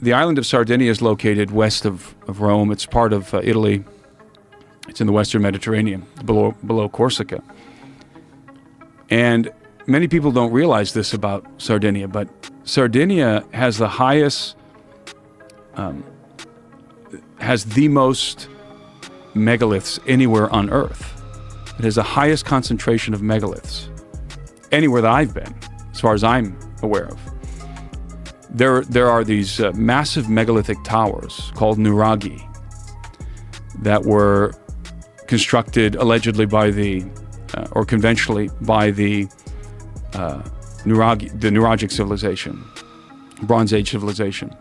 the island of Sardinia is located west of Rome. It's part of Italy. It's in the Western Mediterranean, below Corsica. And many people don't realize this about Sardinia, but Sardinia has the highest, has the most megaliths anywhere on Earth. It has the highest concentration of megaliths anywhere that I've been, as far as I'm aware of. There are these massive megalithic towers called Nuraghi that were constructed allegedly by or conventionally by the Nuraghic civilization, Bronze Age civilization.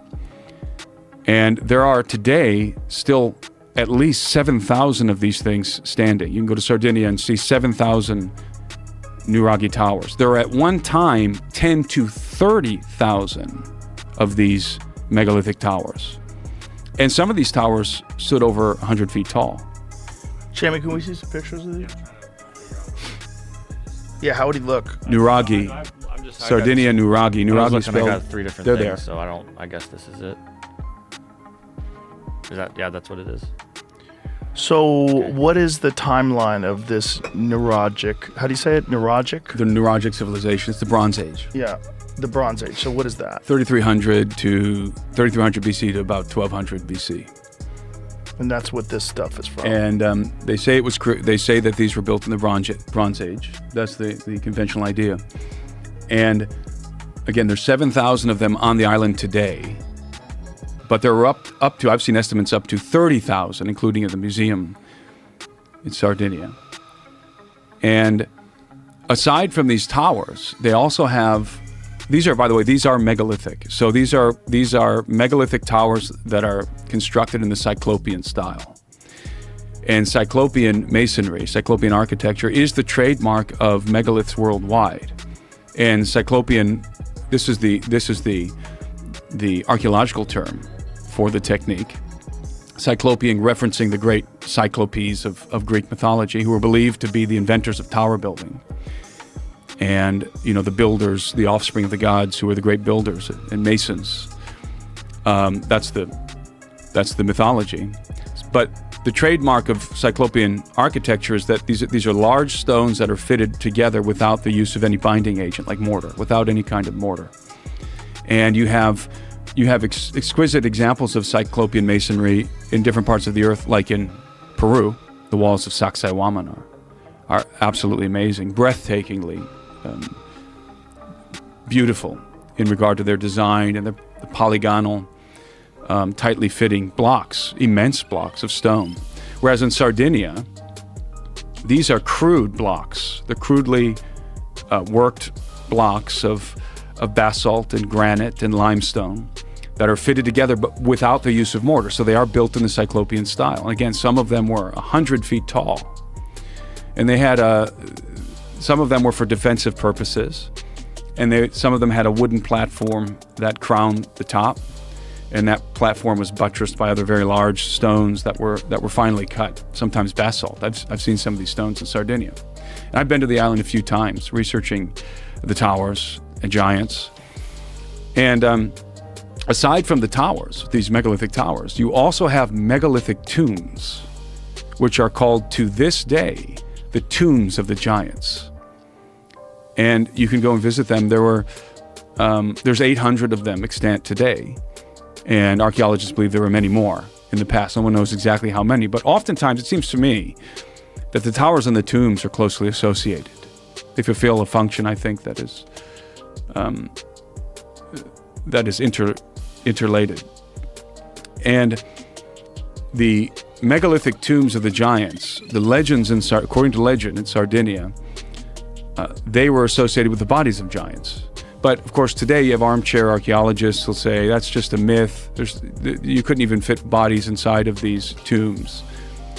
And there are today still at least 7,000 of these things standing. You can go to Sardinia and see 7,000 Nuraghi towers. There were at one time 10 to 30,000 of these megalithic towers. And some of these towers stood over 100 feet tall. Jamie, can we see some pictures of these? Yeah, how would he look? Nuraghi. Sardinia, Nuraghi. Nuraghi spelled. I got three different they're things, there. so I guess this is it. Is that, yeah, that's what it is. So, what is the timeline of this Nuragic? How do you say it? Nuragic? The Nuragic civilization. It's the Bronze Age. Yeah, the Bronze Age. So, what is that? 3300 BC to about 1200 BC. And that's what this stuff is from. And they say they say that these were built in the Bronze Age. That's the conventional idea. And again, there's 7,000 of them on the island today. But there were up to, I've seen estimates up to 30,000, including at the museum in Sardinia. And aside from these towers, they also have, these are, by the way, these are megalithic. So these are megalithic towers that are constructed in the Cyclopean style. And Cyclopean masonry, Cyclopean architecture is the trademark of megaliths worldwide. And Cyclopean, this is the archaeological term for the technique. Cyclopean referencing the great Cyclopes of Greek mythology, who were believed to be the inventors of tower building. And, the builders, the offspring of the gods, who were the great builders and masons. That's the mythology. But the trademark of Cyclopean architecture is that these are large stones that are fitted together without the use of any binding agent, like mortar, without any kind of mortar. And you have exquisite examples of Cyclopean masonry in different parts of the earth, like in Peru. The walls of Sacsayhuaman are absolutely amazing, breathtakingly beautiful in regard to their design and the polygonal, tightly fitting blocks, immense blocks of stone. Whereas in Sardinia, these are crude blocks. They're crudely worked blocks of basalt and granite and limestone that are fitted together but without the use of mortar. So they are built in the Cyclopean style. And again, some of them were 100 feet tall. And they had some of them were for defensive purposes. And some of them had a wooden platform that crowned the top. And that platform was buttressed by other very large stones that were finely cut, sometimes basalt. I've seen some of these stones in Sardinia. And I've been to the island a few times researching the towers and giants. And aside from the towers, these megalithic towers, you also have megalithic tombs, which are called to this day the tombs of the giants. And you can go and visit them. There's 800 of them extant today. And archaeologists believe there were many more in the past. No one knows exactly how many, but oftentimes it seems to me that the towers and the tombs are closely associated. They fulfill a function, I think, that is interrelated. And the megalithic tombs of the giants, the legends according to legend in Sardinia, they were associated with the bodies of giants. But of course, today you have armchair archaeologists who'll say that's just a myth. You couldn't even fit bodies inside of these tombs.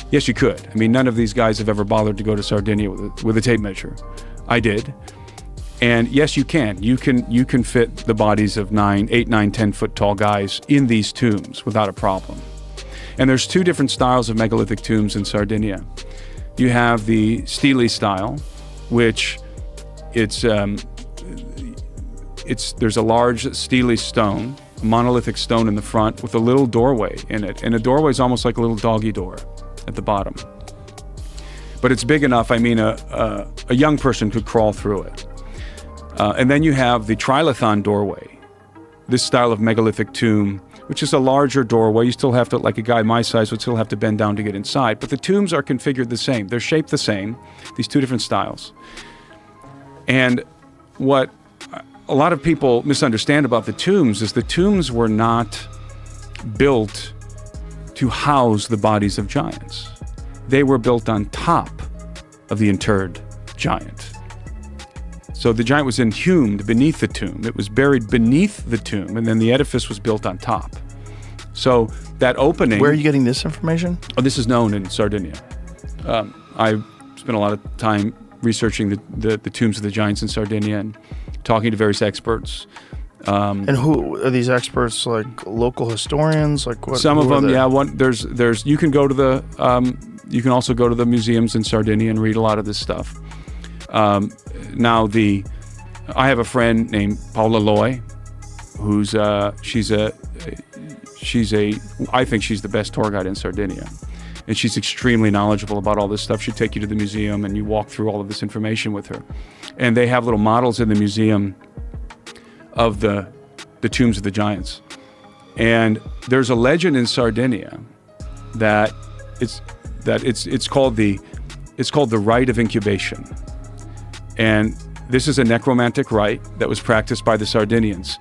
Yes, you could. I mean, none of these guys have ever bothered to go to Sardinia with a tape measure. I did. And yes, you can. You can fit the bodies of 8, 9, 10 foot tall guys in these tombs without a problem. And there's two different styles of megalithic tombs in Sardinia. You have the stele style, which there's a large stele stone a monolithic stone in the front with a little doorway in it. And the doorway is almost like a little doggy door at the bottom. But it's big enough, I mean, a young person could crawl through it. And then you have the trilithon doorway, this style of megalithic tomb, which is a larger doorway. You still have to, like a guy my size would still have to bend down to get inside. But the tombs are configured the same. They're shaped the same, these two different styles. And what a lot of people misunderstand about the tombs is the tombs were not built to house the bodies of giants. They were built on top of the interred giant. So the giant was inhumed beneath the tomb. It was buried beneath the tomb, and then the edifice was built on top. So that opening... Where are you getting this information? Oh, this is known in Sardinia. I spent a lot of time researching the tombs of the giants in Sardinia and talking to various experts. And who are these experts? Like local historians? Like what? Some of them, yeah. There's. You can go to the. You can also go to the museums in Sardinia and read a lot of this stuff. Now I have a friend named Paula Loy, who's I think she's the best tour guide in Sardinia. And she's extremely knowledgeable about all this stuff. She'd take you to the museum and you walk through all of this information with her. And they have little models in the museum of the tombs of the giants. And there's a legend in Sardinia that it's called the rite of incubation. And this is a necromantic rite that was practiced by the Sardinians.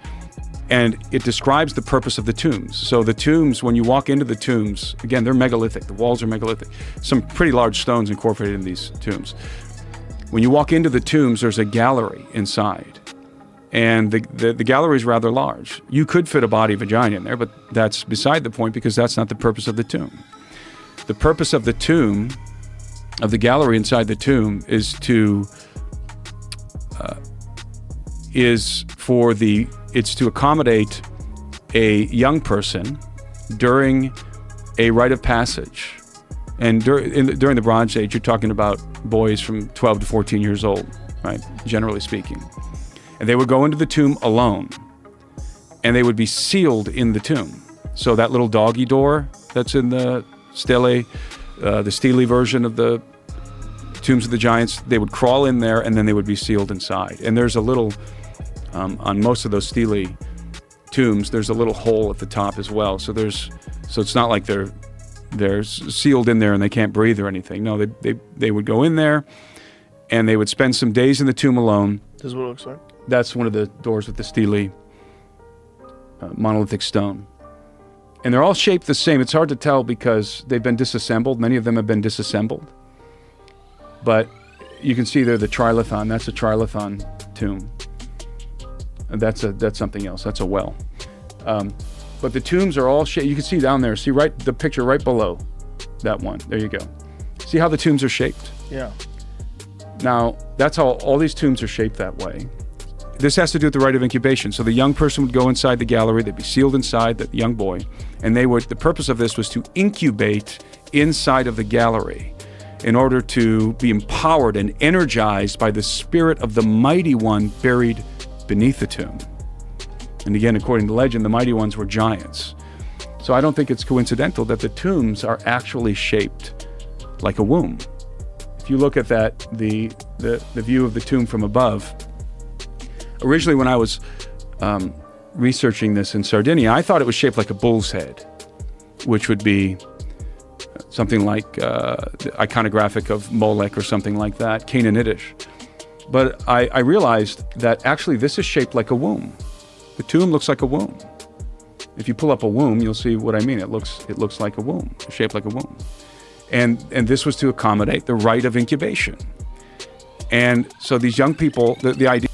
And it describes the purpose of the tombs. So the tombs, when you walk into the tombs, again, they're megalithic. The walls are megalithic. Some pretty large stones incorporated in these tombs. When you walk into the tombs, there's a gallery inside. And the gallery is rather large. You could fit a body of a giant in there, but that's beside the point because that's not the purpose of the tomb. The purpose of the tomb, of the gallery inside the tomb, is to accommodate a young person during a rite of passage. And during the Bronze Age, you're talking about boys from 12 to 14 years old, right? Generally speaking. And they would go into the tomb alone, and they would be sealed in the tomb. So that little doggy door that's in the stele, the stele version of the tombs of the giants, they would crawl in there, and then they would be sealed inside. And there's a little, on most of those stele tombs, there's a little hole at the top as well. So it's not like they're sealed in there and they can't breathe or anything. No, they would go in there, and they would spend some days in the tomb alone. This is what it looks like. That's one of the doors with the stele monolithic stone. And they're all shaped the same. It's hard to tell because they've been disassembled. Many of them have been disassembled. But you can see there the trilithon. That's a trilithon tomb. And that's something else. That's a well. But the tombs are all shaped. You can see down there. See the picture right below that one. There you go. See how the tombs are shaped? Yeah. Now, that's how all these tombs are shaped that way. This has to do with the rite of incubation. So the young person would go inside the gallery, they'd be sealed inside, the young boy, and the purpose of this was to incubate inside of the gallery in order to be empowered and energized by the spirit of the mighty one buried beneath the tomb. And again, according to legend, the mighty ones were giants. So I don't think it's coincidental that the tombs are actually shaped like a womb. If you look at the view of the tomb from above, originally when I was researching this in Sardinia, I thought it was shaped like a bull's head, which would be something like the iconographic of Molech or something like that, Canaanitish. But I realized that actually this is shaped like a womb. The tomb looks like a womb. If you pull up a womb, you'll see what I mean. It looks like a womb, shaped like a womb. And this was to accommodate the rite of incubation. And so these young people, the idea